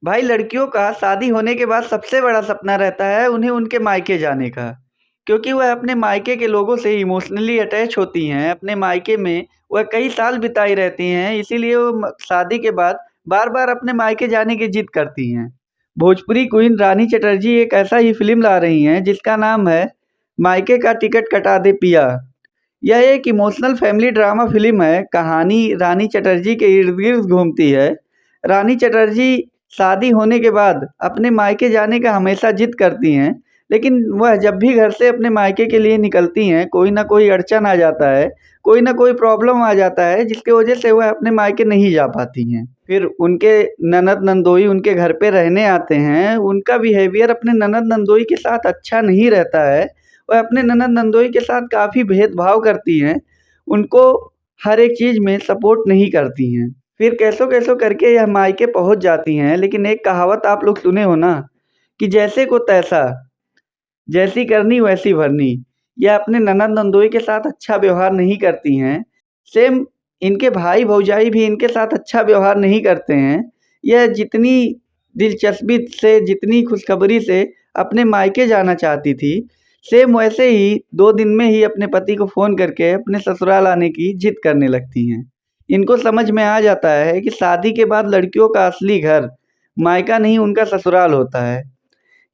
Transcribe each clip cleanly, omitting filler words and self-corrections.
भाई लड़कियों का शादी होने के बाद सबसे बड़ा सपना रहता है उन्हें उनके मायके जाने का। क्योंकि वह अपने मायके के लोगों से इमोशनली अटैच होती हैं। अपने मायके में वह कई साल बिताई रहती हैं, इसीलिए वो शादी के बाद बार बार अपने मायके जाने की जिद करती हैं। भोजपुरी क्वीन रानी चटर्जी एक ऐसा ही फिल्म ला रही हैं जिसका नाम है मायके का टिकट कटा दे पिया। यह एक इमोशनल फैमिली ड्रामा फिल्म है। कहानी रानी चटर्जी के इर्द गिर्द घूमती है। रानी चटर्जी शादी होने के बाद अपने मायके जाने का हमेशा जिद करती हैं, लेकिन वह जब भी घर से अपने मायके के लिए निकलती हैं, कोई ना कोई अड़चन आ जाता है, कोई ना कोई प्रॉब्लम आ जाता है, जिसकी वजह से वह अपने मायके नहीं जा पाती हैं। फिर उनके ननद नंदोई उनके घर पे रहने आते हैं। उनका बिहेवियर अपने ननद नंदोई के साथ अच्छा नहीं रहता है। वह अपने ननद नंदोई के साथ काफ़ी भेदभाव करती हैं, उनको हर एक चीज़ में सपोर्ट नहीं करती हैं। फिर कैसों-कैसों करके यह मायके पहुँच जाती हैं, लेकिन एक कहावत आप लोग सुने हो ना कि जैसे को तैसा, जैसी करनी वैसी भरनी। यह अपने ननद नंदोई के साथ अच्छा व्यवहार नहीं करती हैं। सेम इनके भाई-भौजाई भी इनके साथ अच्छा व्यवहार नहीं करते हैं। यह जितनी दिलचस्पी से, जितनी खुशखबरी से अपने मायके जाना चाहती थी, सेम वैसे ही 2 दिन में ही अपने पति को फ़ोन करके अपने ससुराल आने की जिद करने लगती हैं। इनको समझ में आ जाता है कि शादी के बाद लड़कियों का असली घर मायका नहीं उनका ससुराल होता है।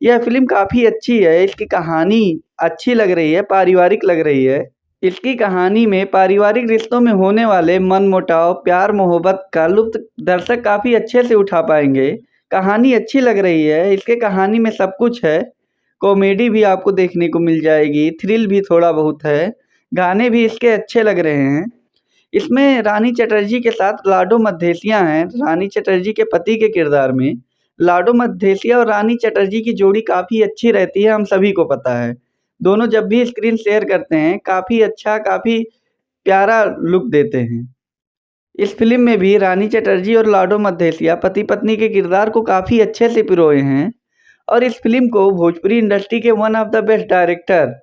यह फ़िल्म काफ़ी अच्छी है, इसकी कहानी अच्छी लग रही है, पारिवारिक लग रही है। इसकी कहानी में पारिवारिक रिश्तों में होने वाले मनमुटाव, प्यार-मोहब्बत का लुत्फ़ दर्शक काफ़ी अच्छे से उठा पाएँगे। कहानी अच्छी लग रही है, इसके कहानी में सब कुछ है। कॉमेडी भी आपको देखने को मिल जाएगी, थ्रिल भी थोड़ा बहुत है, गाने भी इसके अच्छे लग रहे हैं। इसमें रानी चटर्जी के साथ लाडो मद्धेसिया हैं, रानी चटर्जी के पति के किरदार में। लाडो मद्धेसिया और रानी चटर्जी की जोड़ी काफ़ी अच्छी रहती है, हम सभी को पता है। दोनों जब भी स्क्रीन शेयर करते हैं, काफ़ी अच्छा, काफ़ी प्यारा लुक देते हैं। इस फ़िल्म में भी रानी चटर्जी और लाडो मद्धेसिया पति-पत्नी के किरदार को काफ़ी अच्छे से पिरोए हैं और इस फ़िल्म को भोजपुरी इंडस्ट्री के one of the best director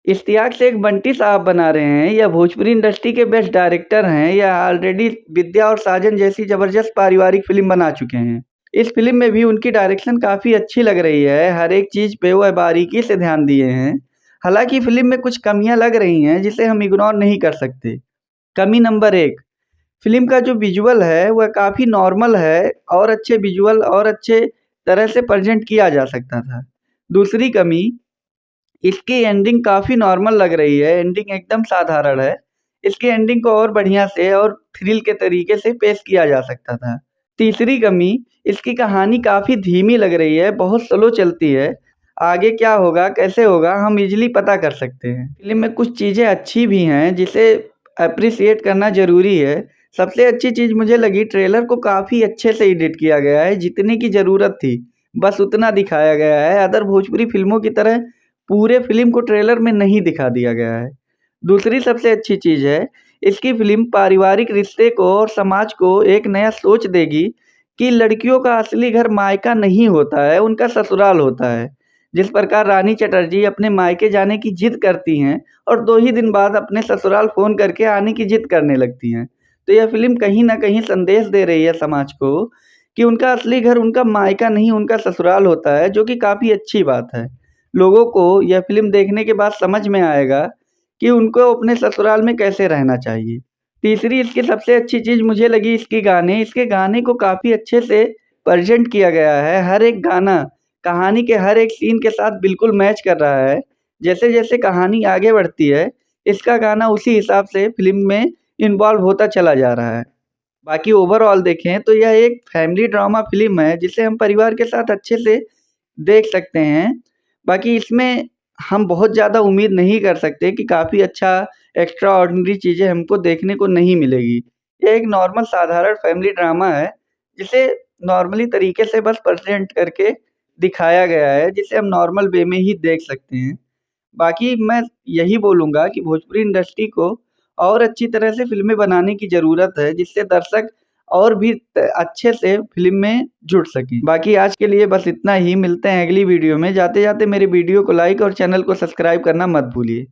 Ishtiyaq Shaikh Bunty sahab बना रहे हैं। यह भोजपुरी इंडस्ट्री के बेस्ट डायरेक्टर हैं। यह ऑलरेडी विद्या और साजन जैसी ज़बरदस्त पारिवारिक फ़िल्म बना चुके हैं। इस फ़िल्म में भी उनकी डायरेक्शन काफ़ी अच्छी लग रही है। हर एक चीज़ पे वह बारीकी से ध्यान दिए हैं। हालाँकि फ़िल्म में कुछ कमियाँ लग रही हैं, जिसे हम इग्नोर नहीं कर सकते। कमी नंबर 1, फ़िल्म का जो विजुअल है, वह काफ़ी नॉर्मल है और अच्छे विजुअल और अच्छे तरह से प्रेज़ेंट किया जा सकता था। दूसरी कमी, इसकी एंडिंग काफ़ी नॉर्मल लग रही है, एंडिंग एकदम साधारण है। इसकी एंडिंग को और बढ़िया से और थ्रिल के तरीके से पेश किया जा सकता था। तीसरी कमी, इसकी कहानी काफ़ी धीमी लग रही है, बहुत स्लो चलती है। आगे क्या होगा, कैसे होगा, हम ईज़िली पता कर सकते हैं। फ़िल्म में कुछ चीज़ें अच्छी भी हैं, जिसे एप्रिशिएट करना ज़रूरी है। सबसे अच्छी चीज़ मुझे लगी, ट्रेलर को काफ़ी अच्छे से एडिट किया गया है, जितने की ज़रूरत थी, बस उतना दिखाया गया है। अदर भोजपुरी फ़िल्मों की तरह पूरे फ़िल्म को ट्रेलर में नहीं दिखा दिया गया है। दूसरी सबसे अच्छी चीज़ है, इसकी फ़िल्म पारिवारिक रिश्ते को और समाज को एक नया सोच देगी कि लड़कियों का असली घर मायका नहीं होता है, उनका ससुराल होता है। जिस प्रकार रानी चटर्जी अपने मायके जाने की जिद करती हैं और 2 ही दिन बाद अपने ससुराल फ़ोन करके आने की जिद करने लगती हैं। तो यह फ़िल्म कहीं न कहीं संदेश दे रही है समाज को कि उनका असली घर उनका मायका नहीं, उनका ससुराल होता है, जो कि काफ़ी अच्छी बात है। लोगों को यह फ़िल्म देखने के बाद समझ में आएगा कि उनको अपने ससुराल में कैसे रहना चाहिए। तीसरी इसकी सबसे अच्छी चीज़ मुझे लगी इसके गाने। इसके गाने को काफ़ी अच्छे से प्रेज़ेंट किया गया है। हर एक गाना कहानी के हर एक सीन के साथ बिल्कुल मैच कर रहा है। जैसे-जैसे कहानी आगे बढ़ती है, इसका गाना उसी हिसाब से फ़िल्म में इन्वॉल्व होता चला जा रहा है। बाकी ओवरऑल देखें तो यह एक फैमिली ड्रामा फ़िल्म है, जिसे हम परिवार के साथ अच्छे से देख सकते हैं। बाकी इसमें हम बहुत ज़्यादा उम्मीद नहीं कर सकते कि काफ़ी अच्छा एक्स्ट्रा ऑर्डिनरी चीज़ें हमको देखने को नहीं मिलेगी। ये एक नॉर्मल साधारण फैमिली ड्रामा है, जिसे नॉर्मली तरीके से बस प्रेज़ेंट करके दिखाया गया है, जिसे हम नॉर्मल वे में ही देख सकते हैं। बाकी मैं यही बोलूँगा कि भोजपुरी इंडस्ट्री को और अच्छी तरह से फ़िल्में बनाने की ज़रूरत है, जिससे दर्शक और भी अच्छे से फ़िल्म में जुड़ सकें। बाकी आज के लिए बस इतना ही, मिलते हैं अगली वीडियो में। जाते-जाते मेरे वीडियो को लाइक और चैनल को सब्सक्राइब करना मत भूलिए।